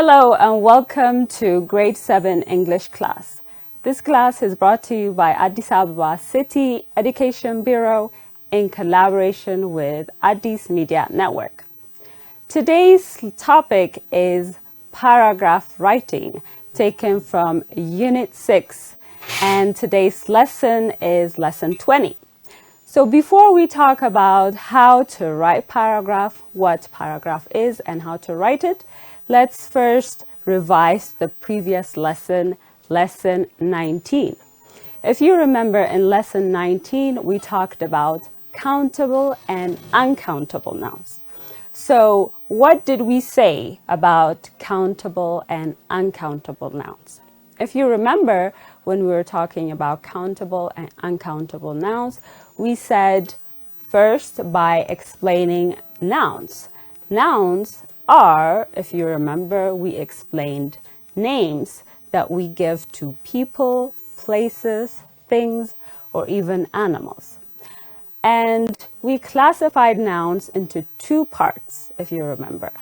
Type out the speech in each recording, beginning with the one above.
Hello and welcome to Grade 7 English class. This class is brought to you by Addis Ababa City Education Bureau in collaboration with Addis Media Network. Today's topic is paragraph writing, taken from Unit 6, and today's lesson is Lesson 20. So before we talk about how to write paragraph, what paragraph is and how to write it, let's first revise the previous lesson, Lesson 19. If you remember in Lesson 19, we talked about countable and uncountable nouns. So what did we say about countable and uncountable nouns? If you remember, when we were talking about countable and uncountable nouns, we said first by explaining nouns. Nouns are, if you remember, we explained names that we give to people, places, things, or even animals. And we classified nouns into two parts, if you remember,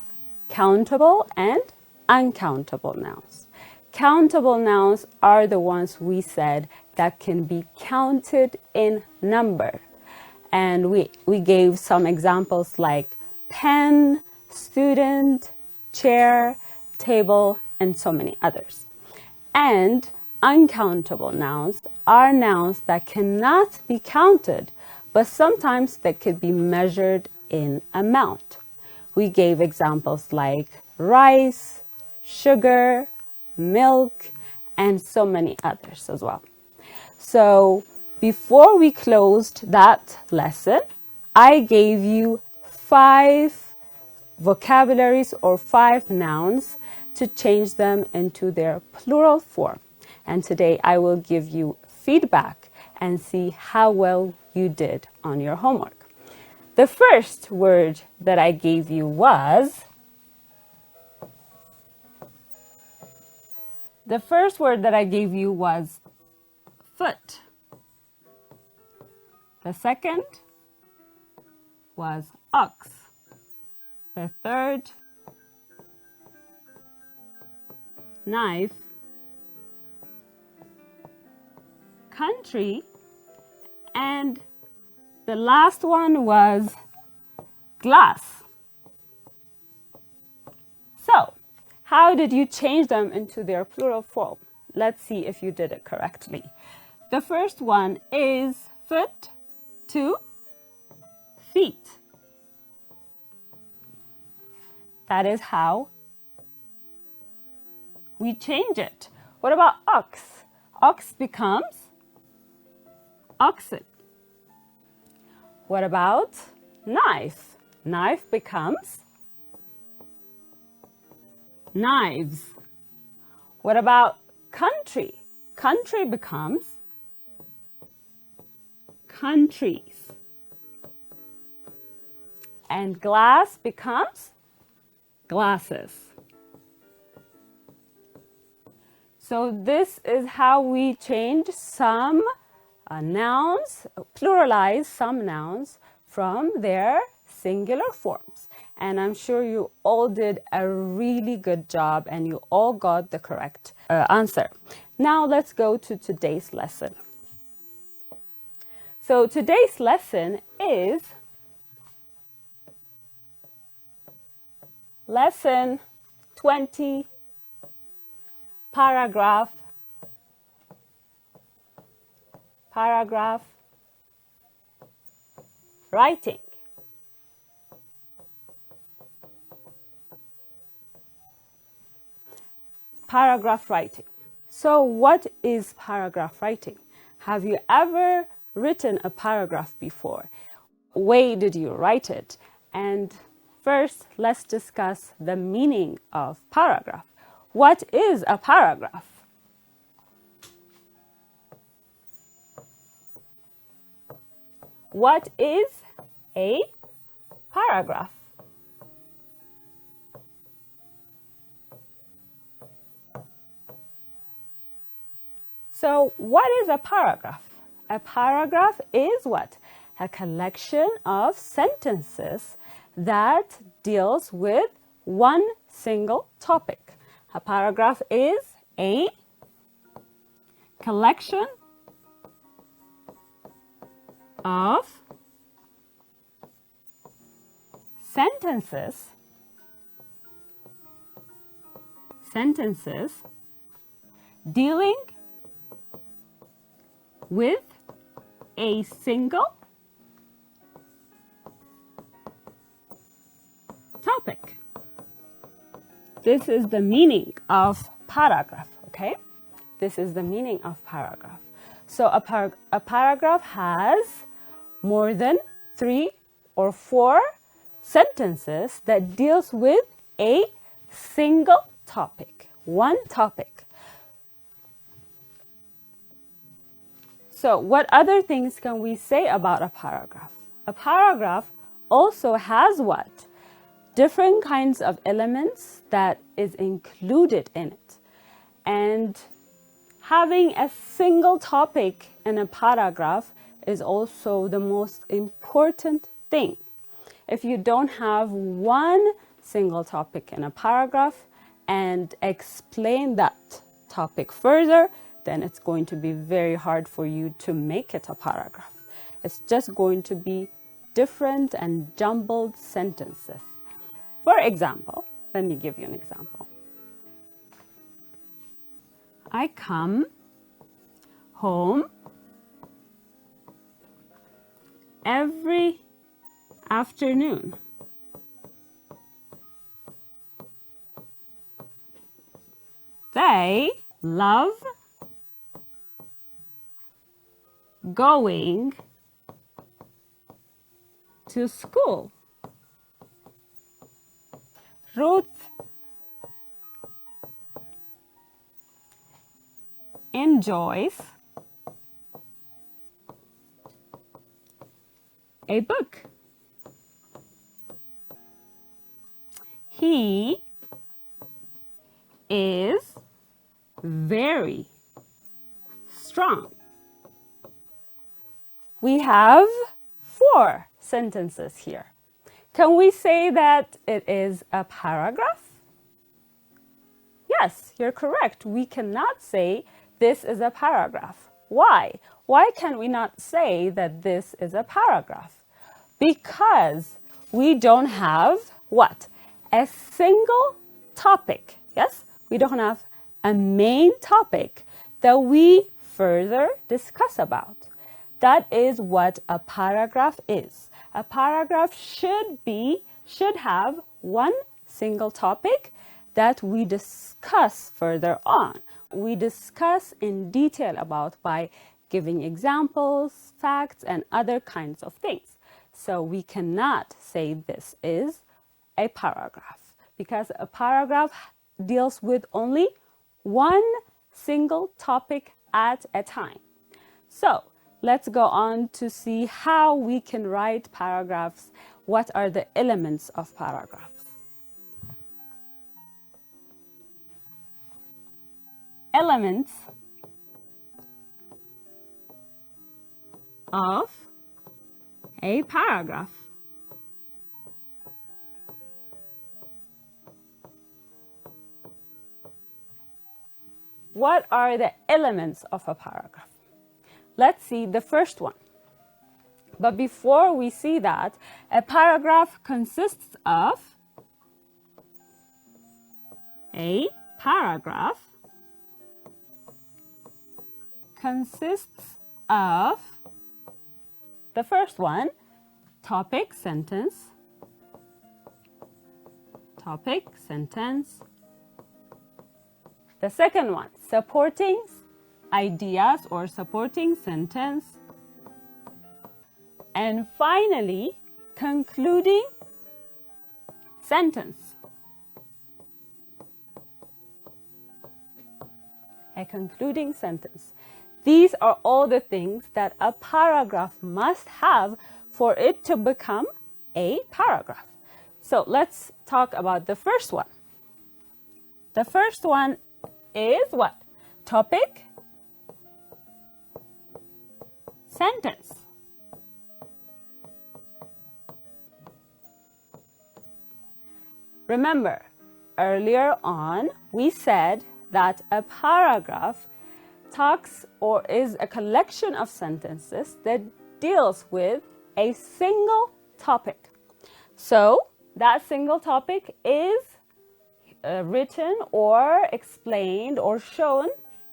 countable and uncountable nouns. Countable nouns are the ones we said that can be counted in number. And we gave some examples like pen, student, chair, table, and so many others. And uncountable nouns are nouns that cannot be counted, but sometimes they could be measured in amount. We gave examples like rice, sugar, milk, and so many others as well. So before we closed that lesson, I gave you 5 vocabularies or 5 nouns to change them into their plural form. And today I will give you feedback and see how well you did on your homework. The first word that I gave you was foot. The second was ox. The third, knife. Country. And the last one was glass. So, how did you change them into their plural form? Let's see if you did it correctly. The first one is foot to feet. That is how we change it. What about ox? Ox becomes oxen. What about knife? Knife becomes knives. What about country? Country becomes countries. And glass becomes glasses. So this is how we change some nouns, pluralize some nouns from their singular forms. And I'm sure you all did a really good job and you all got the correct answer. Now let's go to today's lesson. So today's lesson is Lesson 20, paragraph writing. Paragraph writing. So what is paragraph writing? Have you ever written a paragraph before? Way did you write it? And first, let's discuss the meaning of paragraph. What is a paragraph? What is a paragraph? So what is a paragraph? A paragraph is what? A collection of sentences that deals with one single topic. A paragraph is a collection of sentences dealing with a single topic. This is the meaning of paragraph, okay? This is the meaning of paragraph. So a paragraph has more than 3 or 4 sentences that deals with a single topic, one topic. So what other things can we say about a paragraph? A paragraph also has what? Different kinds of elements that is included in it. And having a single topic in a paragraph is also the most important thing. If you don't have one single topic in a paragraph and explain that topic further, then it's going to be very hard for you to make it a paragraph. It's just going to be different and jumbled sentences. For example, let me give you an example. I come home every afternoon. They love going to school. Ruth enjoys a book. He is very strong. We have 4 sentences here. Can we say that it is a paragraph? Yes, you're correct. We cannot say this is a paragraph. Why? Why can we not say that this is a paragraph? Because we don't have what? A single topic. Yes? We don't have a main topic that we further discuss about. That is what a paragraph is. A paragraph should have one single topic that we discuss further on. We discuss in detail about by giving examples, facts, and other kinds of things. So we cannot say this is a paragraph because a paragraph deals with only one single topic at a time. So let's go on to see how we can write paragraphs. What are the elements of paragraphs? Elements of a paragraph. What are the elements of a paragraph? Let's see the first one. But before we see that, a paragraph consists of a paragraph consists of the first one, topic, sentence, topic, sentence. The second one, supporting ideas or supporting sentence. And finally, concluding sentence. A concluding sentence. These are all the things that a paragraph must have for it to become a paragraph. So let's talk about the first one. The first one is what? Topic, sentence. Remember, earlier on, we said that a paragraph talks or is a collection of sentences that deals with a single topic. So that single topic is written or explained or shown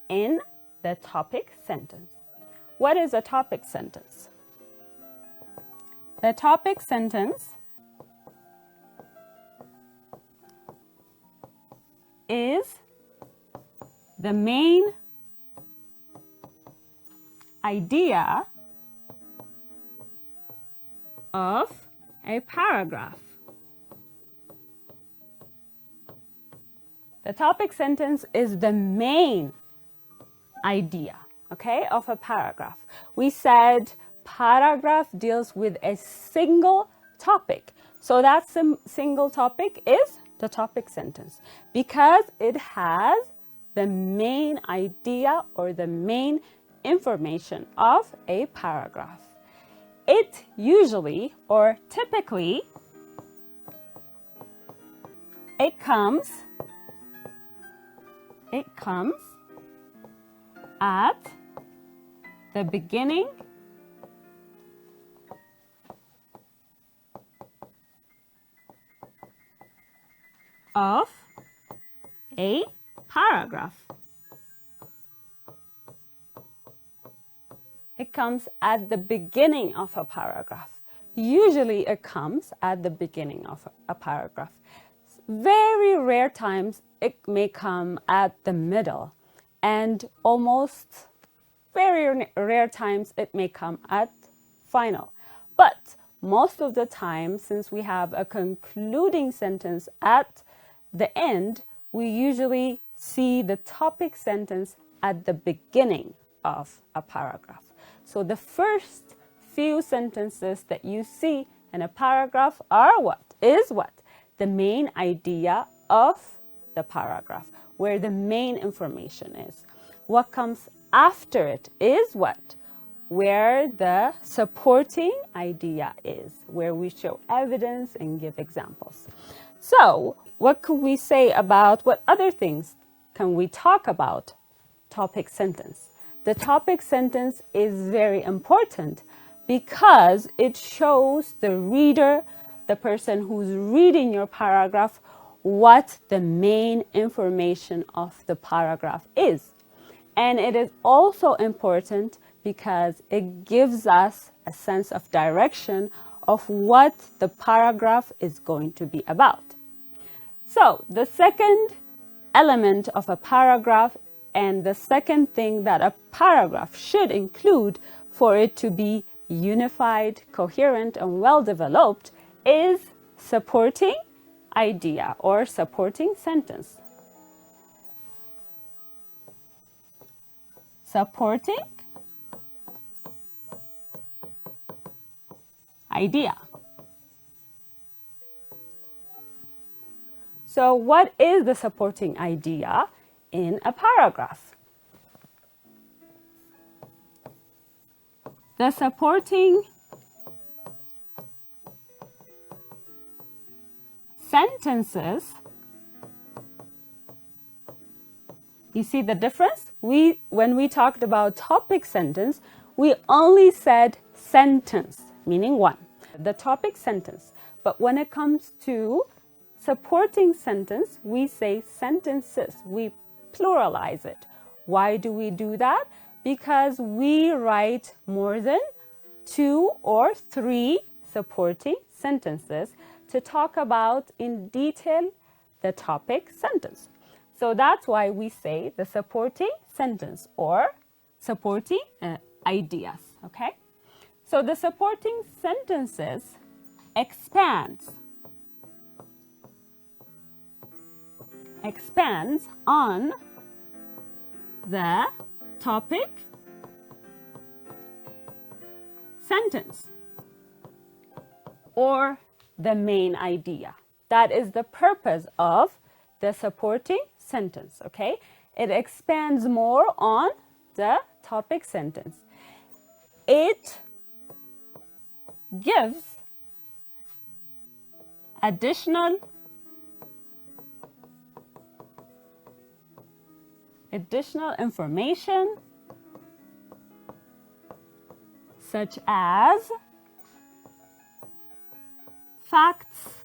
in the topic sentence. What is a topic sentence? The topic sentence is the main idea of a paragraph. The topic sentence is the main idea, okay, of a paragraph. We said paragraph deals with a single topic. So that single topic is the topic sentence because it has the main idea or the main information of a paragraph. It usually or typically it comes at the beginning of a paragraph. It comes at the beginning of a paragraph. Usually it comes at the beginning of a paragraph. Very rare times it may come at the middle, and almost very rare times it may come at final. But most of the time, since we have a concluding sentence at the end, we usually see the topic sentence at the beginning of a paragraph. So the first few sentences that you see in a paragraph are what? The main idea of the paragraph, where the main information is. What comes after it is what? Where the supporting idea is, where we show evidence and give examples. So what could we say about, what other things can we talk about topic sentence? The topic sentence is very important because it shows the reader, the person who's reading your paragraph, what the main information of the paragraph is. And it is also important because it gives us a sense of direction of what the paragraph is going to be about. So the second element of a paragraph and the second thing that a paragraph should include for it to be unified, coherent, and well-developed is supporting idea or supporting sentence. Supporting idea. So what is the supporting idea in a paragraph? The supporting sentences, you see the difference? When we talked about topic sentence, we only said sentence, meaning one, the topic sentence. But when it comes to supporting sentence, we say sentences. We pluralize it. Why do we do that? Because we write more than 2 or 3 supporting sentences to talk about in detail the topic sentence. So that's why we say the supporting sentence or supporting ideas, okay? So the supporting sentences expands on the topic sentence or the main idea. That is the purpose of the supporting sentence, okay? It expands more on the topic sentence. It gives additional additional information such as facts,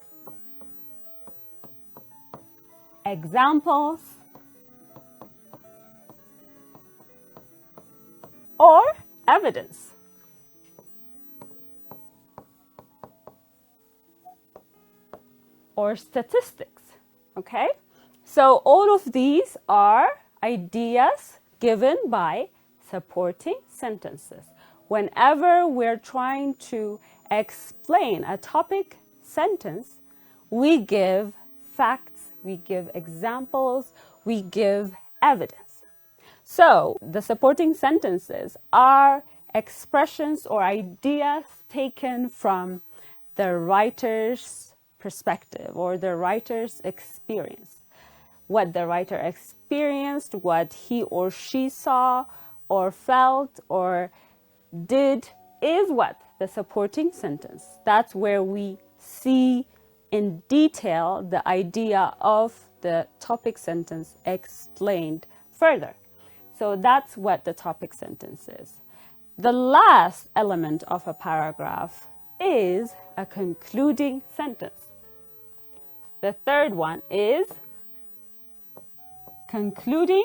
examples, or evidence. Or statistics, okay? So all of these are ideas given by supporting sentences. Whenever we're trying to explain a topic sentence, we give facts, we give examples, we give evidence. So the supporting sentences are expressions or ideas taken from the writer's perspective or the writer's experience. What the writer experienced, what he or she saw or felt or did is what? The supporting sentence. That's where we see in detail the idea of the topic sentence explained further. So that's what the topic sentence is. The last element of a paragraph is a concluding sentence. The third one is concluding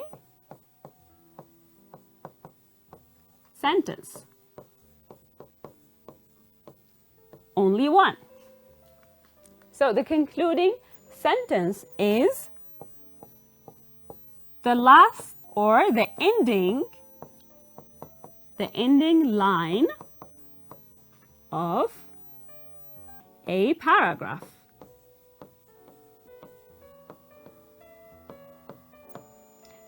sentence. Only one. So the concluding sentence is the last or the ending line of a paragraph.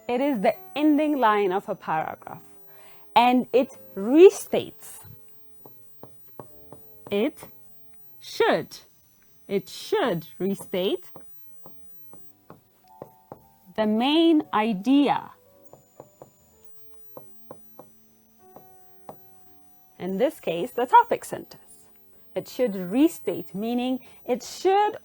It is the ending line of a paragraph, and it restates. It should restate the main idea. In this case, the topic sentence. It should restate, meaning it should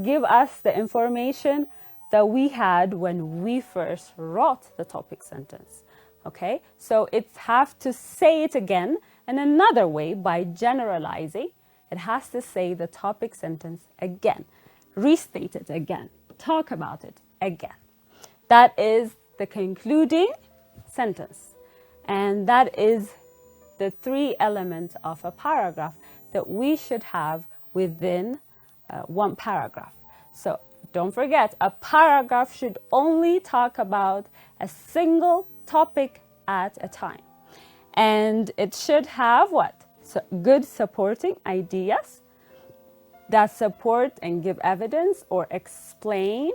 give us the information that we had when we first wrote the topic sentence. Okay, so it has to say it again in another way by generalizing. It has to say the topic sentence again, restate it again, talk about it again. That is the concluding sentence. And that is the three elements of a paragraph that we should have within one paragraph. So don't forget, a paragraph should only talk about a single topic at a time. And it should have what? So good supporting ideas that support and give evidence or explain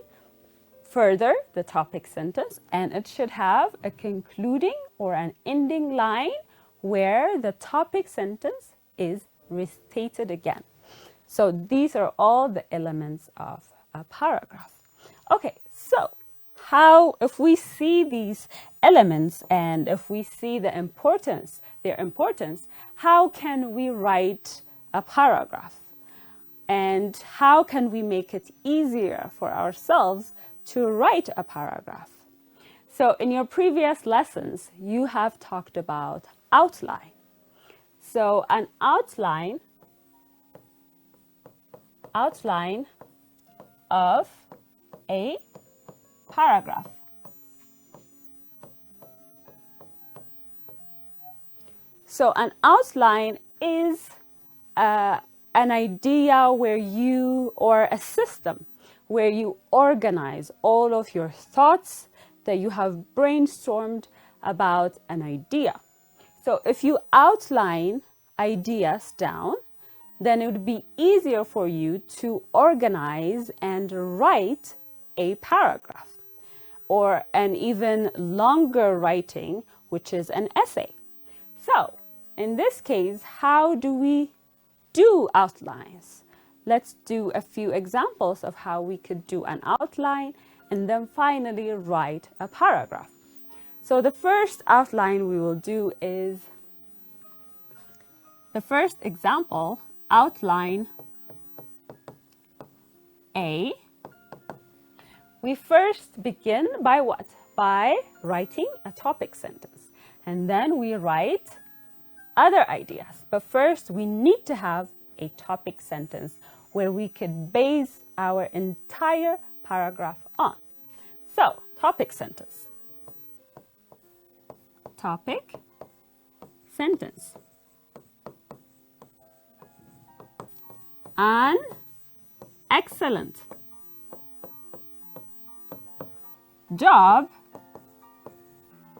further the topic sentence. And it should have a concluding or an ending line where the topic sentence is restated again. So these are all the elements of a paragraph. Okay, so if we see these elements and if we see their importance, how can we write a paragraph? And how can we make it easier for ourselves to write a paragraph? So in your previous lessons, you have talked about outline. So an outline of a paragraph. So an outline is an idea or a system where you organize all of your thoughts that you have brainstormed about an idea. So if you outline ideas down, then it would be easier for you to organize and write a paragraph, or an even longer writing, which is an essay. So in this case, how do we do outlines? Let's do a few examples of how we could do an outline and then finally write a paragraph. So the first outline we will do is the first example, outline A. We first begin by what? by writing a topic sentence. And then we write other ideas. But first, we need to have a topic sentence where we could base our entire paragraph on. So, topic sentence. Topic sentence. An excellent job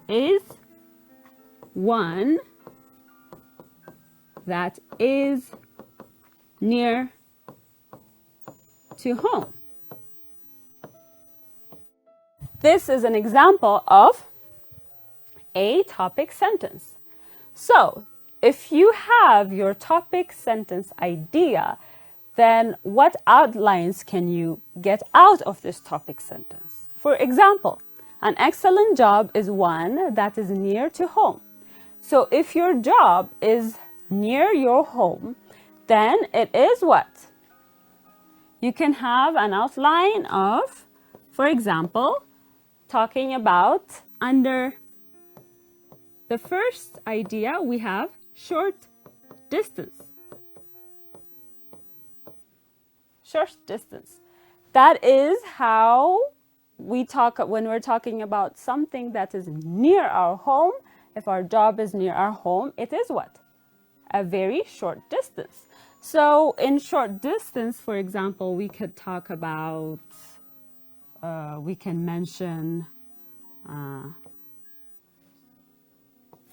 is one that is near to home. This is an example of a topic sentence. So, if you have your topic sentence idea, then what outlines can you get out of this topic sentence? For example, an excellent job is one that is near to home. So if your job is near your home, then it is what? You can have an outline of, for example, talking about under the first idea, we have short distance. Short distance. That is how we talk when we're talking about something that is near our home. If our job is near our home, it is what? A very short distance. So in short distance, for example, we could talk about, we can mention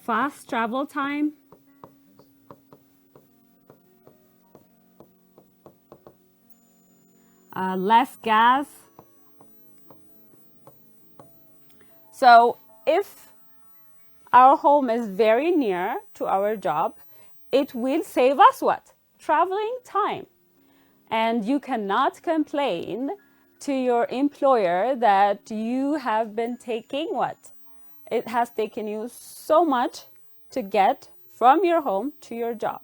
fast travel time, less gas. So if our home is very near to our job, it will save us what? Traveling time. And you cannot complain to your employer that you have been taking what? It has taken you so much to get from your home to your job.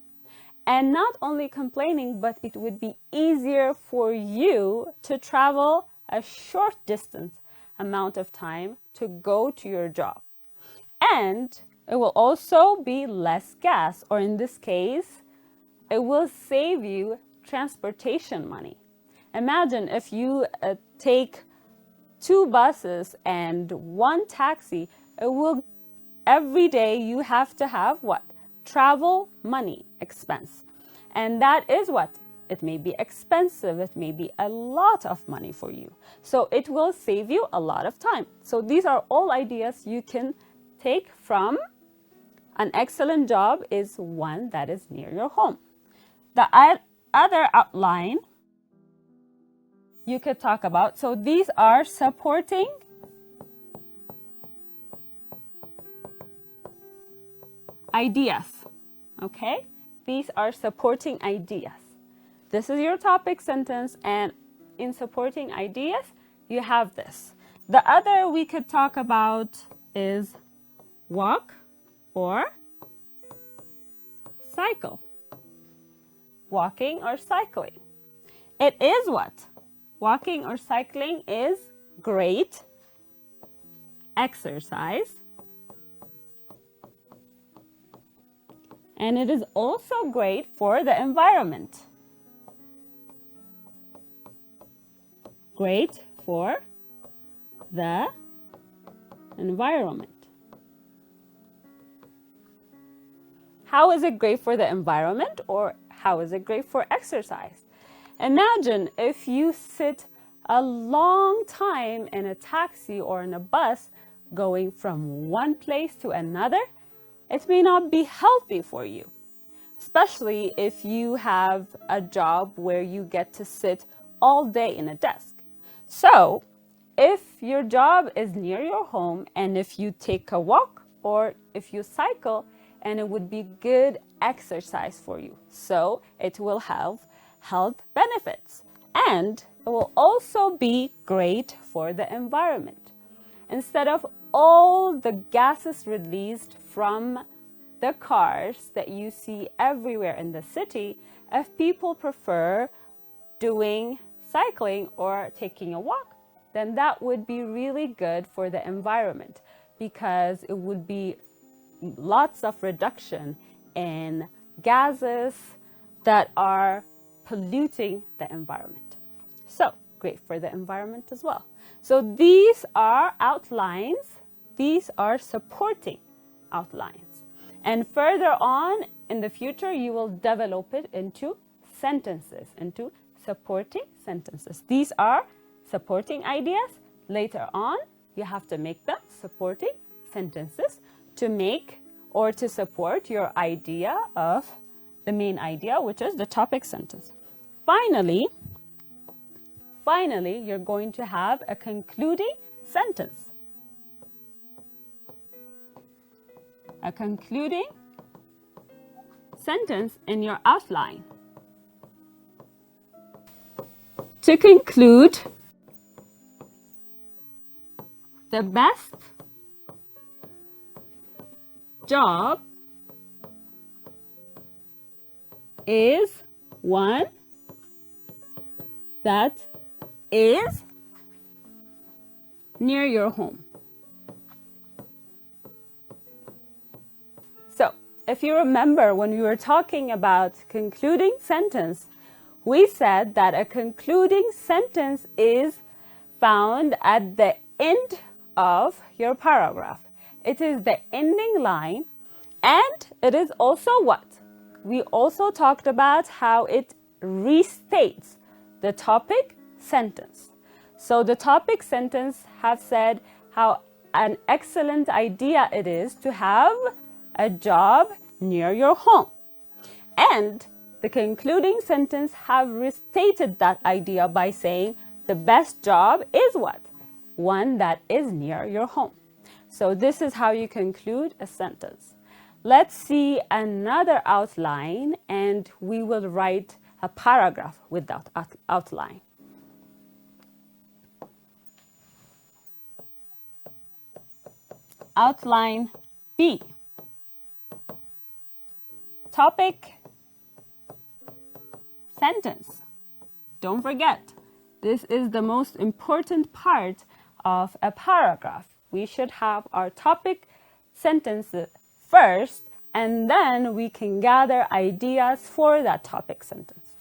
And not only complaining, but it would be easier for you to travel a short distance amount of time to go to your job. And it will also be less gas, or in this case, it will save you transportation money. Imagine if you take 2 buses and 1 taxi, it will, every day you have to have what? Travel money expense. And that is what? It may be expensive, it may be a lot of money for you. So it will save you a lot of time. So these are all ideas you can take from an excellent job is one that is near your home. The other outline you could talk about, so these are supporting ideas, okay? These are supporting ideas. This is your topic sentence, and in supporting ideas, you have this. The other we could talk about is walk or cycle. Walking or cycling. It is what? Walking or cycling is great exercise. And it is also great for the environment. Great for the environment. How is it great for the environment, or how is it great for exercise? Imagine if you sit a long time in a taxi or in a bus going from one place to another. It may not be healthy for you, especially if you have a job where you get to sit all day in a desk. So if your job is near your home, and if you take a walk or if you cycle, and it would be good exercise for you. So it will have health benefits, and it will also be great for the environment. Instead of all the gases released from the cars that you see everywhere in the city, if people prefer doing cycling or taking a walk, then that would be really good for the environment, because it would be lots of reduction in gases that are polluting the environment. So great for the environment as well. So these are outlines. These are supporting outlines. And further on in the future, you will develop it into sentences, into supporting sentences. These are supporting ideas. Later on, you have to make them supporting sentences to make or to support your idea of the main idea, which is the topic sentence. Finally, you're going to have a concluding sentence. A concluding sentence in your outline. To conclude, the best job is one that is near your home. So, if you remember when we were talking about concluding sentence, we said that a concluding sentence is found at the end of your paragraph. It is the ending line, and it is also what? We also talked about how it restates the topic sentence. So the topic sentence have said how an excellent idea it is to have a job near your home. And the concluding sentence have restated that idea by saying the best job is what? One that is near your home. So this is how you conclude a sentence. Let's see another outline, and we will write a paragraph with that outline. Outline B. Topic sentence. Don't forget, this is the most important part of a paragraph. We should have our topic sentences first, and then we can gather ideas for that topic sentence.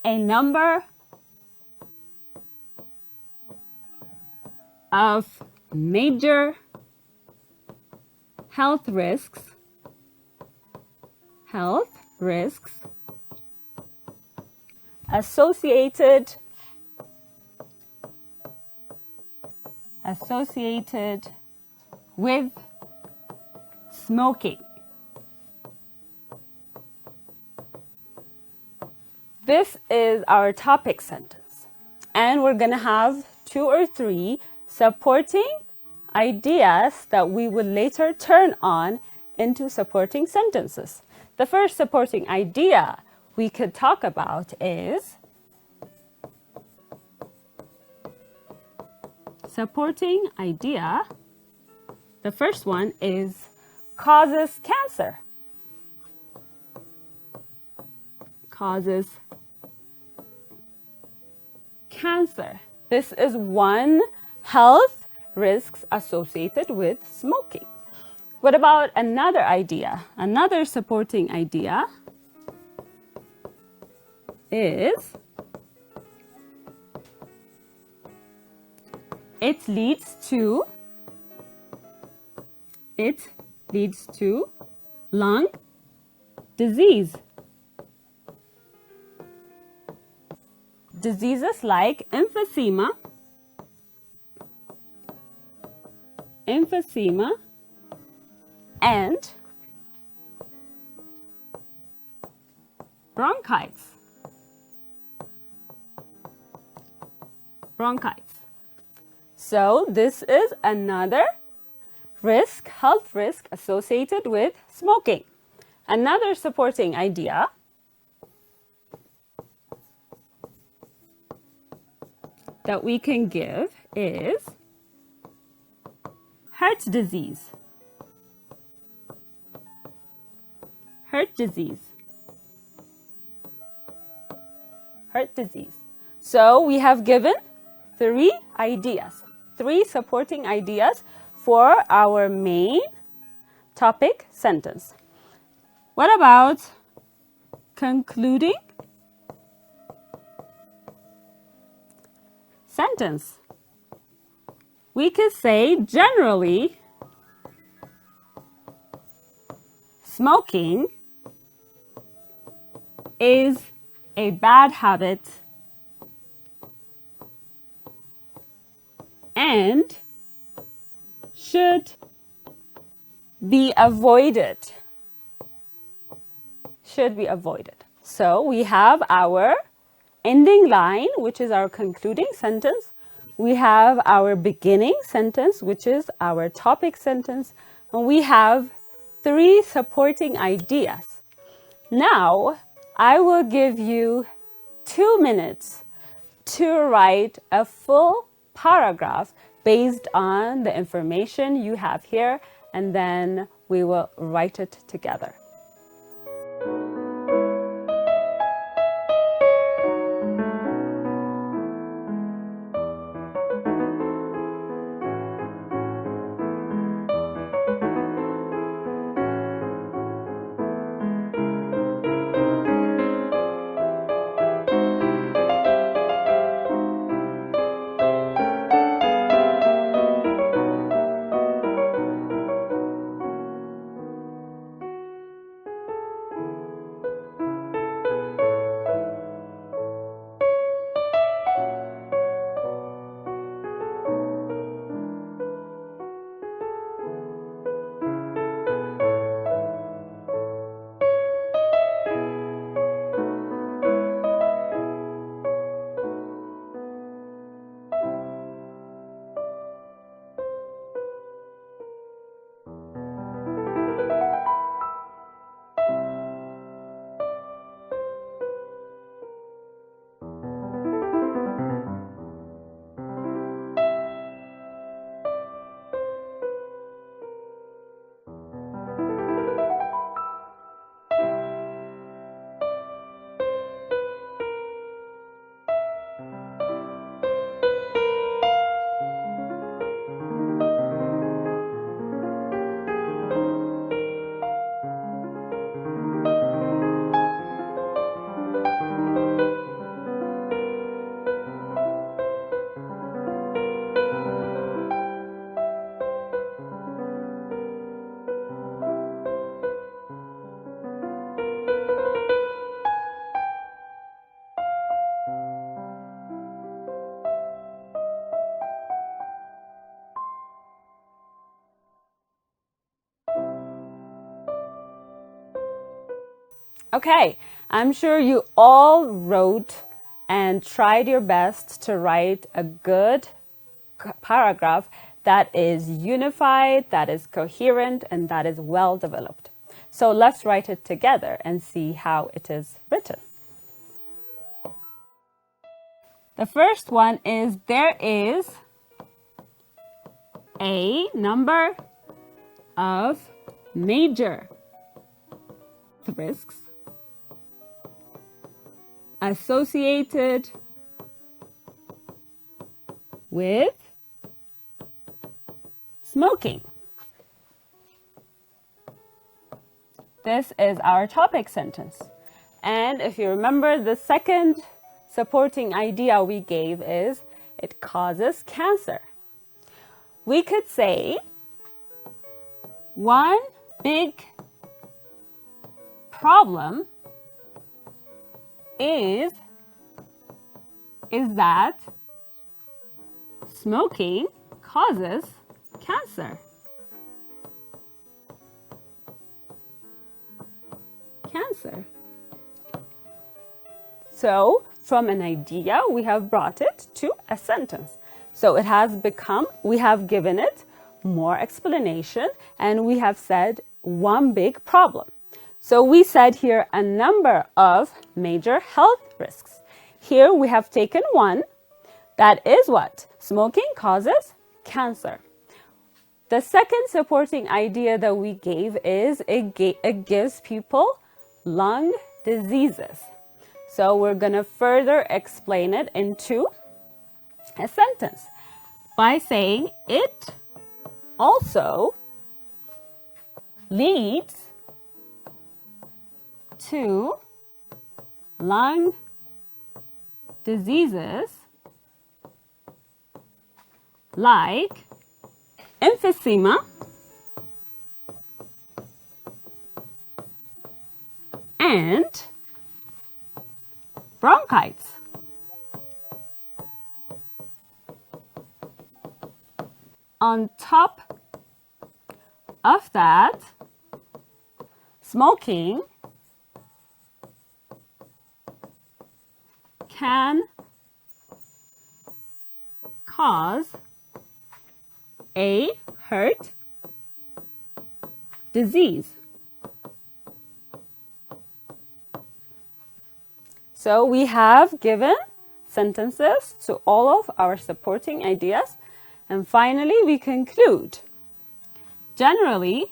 A number of major health risks associated with smoking. This is our topic sentence, and we're going to have 2 or 3 supporting ideas that we will later turn on into supporting sentences. The first supporting idea we could talk about is supporting idea. The first one is causes cancer. Causes cancer. This is one health risks associated with smoking. What about another idea? Another supporting idea is it leads to lung disease. Diseases like emphysema and bronchitis. So this is another risk, health risk associated with smoking. Another supporting idea that we can give is heart disease. heart disease. So we have given 3 ideas, 3 supporting ideas for our main topic sentence. What about concluding sentence? We could say generally smoking is a bad habit and should be avoided. Should be avoided. So we have our ending line, which is our concluding sentence. We have our beginning sentence, which is our topic sentence. And we have 3 supporting ideas. Now, I will give you 2 minutes to write a full paragraph based on the information you have here, and then we will write it together. Okay, I'm sure you all wrote and tried your best to write a good paragraph that is unified, that is coherent, and that is well developed. So let's write it together and see how it is written. The first one is, there is a number of major risks associated with smoking. This is our topic sentence. And if you remember, the second supporting idea we gave is, it causes cancer. We could say, one big problem is that smoking causes cancer. So, from an idea, we have brought it to a sentence. So it has become, we have given it more explanation, and we have said one big problem. So we said here a number of major health risks. Here we have taken one, that is what? Smoking causes cancer. The second supporting idea that we gave is it gives people lung diseases. So we're going to further explain it into a sentence by saying it also leads to lung diseases like emphysema and bronchitis. On top of that, smoking can cause a heart disease. So we have given sentences to all of our supporting ideas, and finally we conclude. Generally,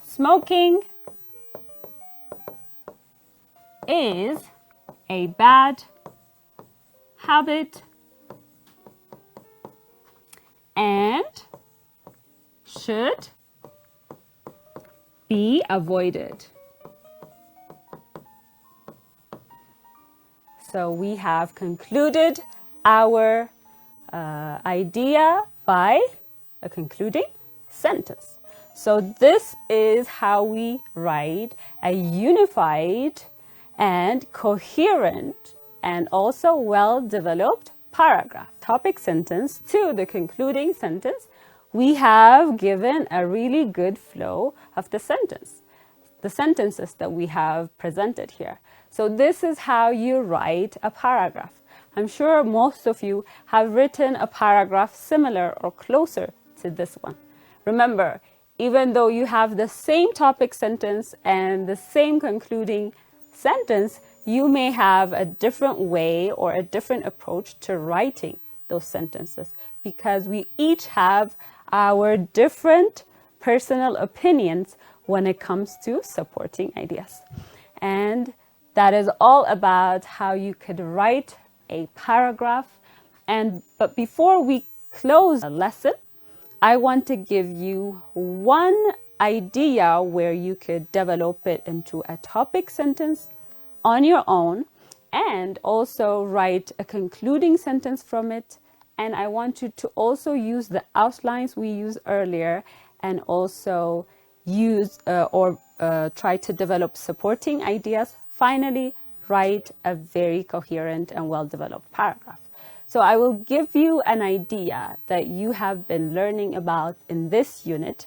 smoking is a bad habit and should be avoided. So we have concluded our idea by a concluding sentence. So this is how we write a unified and coherent and also well-developed paragraph. Topic sentence to the concluding sentence, we have given a really good flow of the sentences that we have presented here. So this is how you write a paragraph. I'm sure most of you have written a paragraph similar or closer to this one. Remember, even though you have the same topic sentence and the same concluding sentence, you may have a different way or a different approach to writing those sentences because we each have our different personal opinions when it comes to supporting ideas. And that is all about how you could write a paragraph. But before we close the lesson, I want to give you one idea where you could develop it into a topic sentence on your own and also write a concluding sentence from it. And I want you to also use the outlines we used earlier and also use try to develop supporting ideas. Finally, write a very coherent and well-developed paragraph. So I will give you an idea that you have been learning about in this unit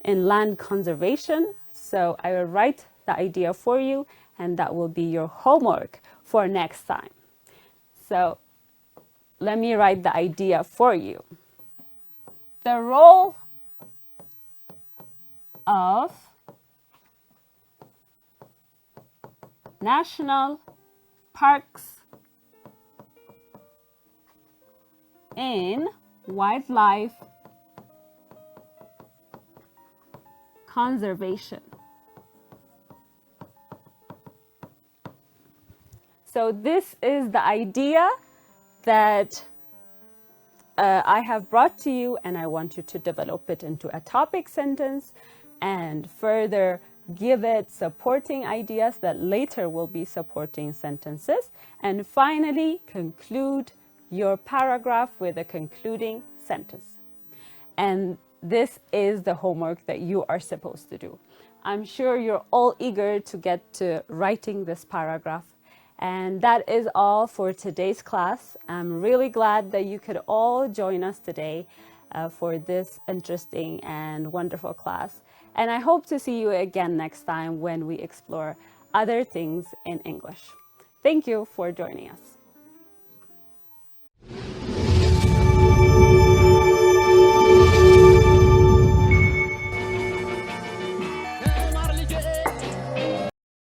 in land conservation. So I will write the idea for you, and that will be your homework for next time. So let me write the idea for you. The role of national parks in wildlife conservation. So this is the idea that I have brought to you, and I want you to develop it into a topic sentence and further give it supporting ideas that later will be supporting sentences, and finally conclude your paragraph with a concluding sentence. And this is the homework that you are supposed to do. I'm sure you're all eager to get to writing this paragraph. And that is all for today's class. I'm really glad that you could all join us today for this interesting and wonderful class. And I hope to see you again next time when we explore other things in English. Thank you for joining us.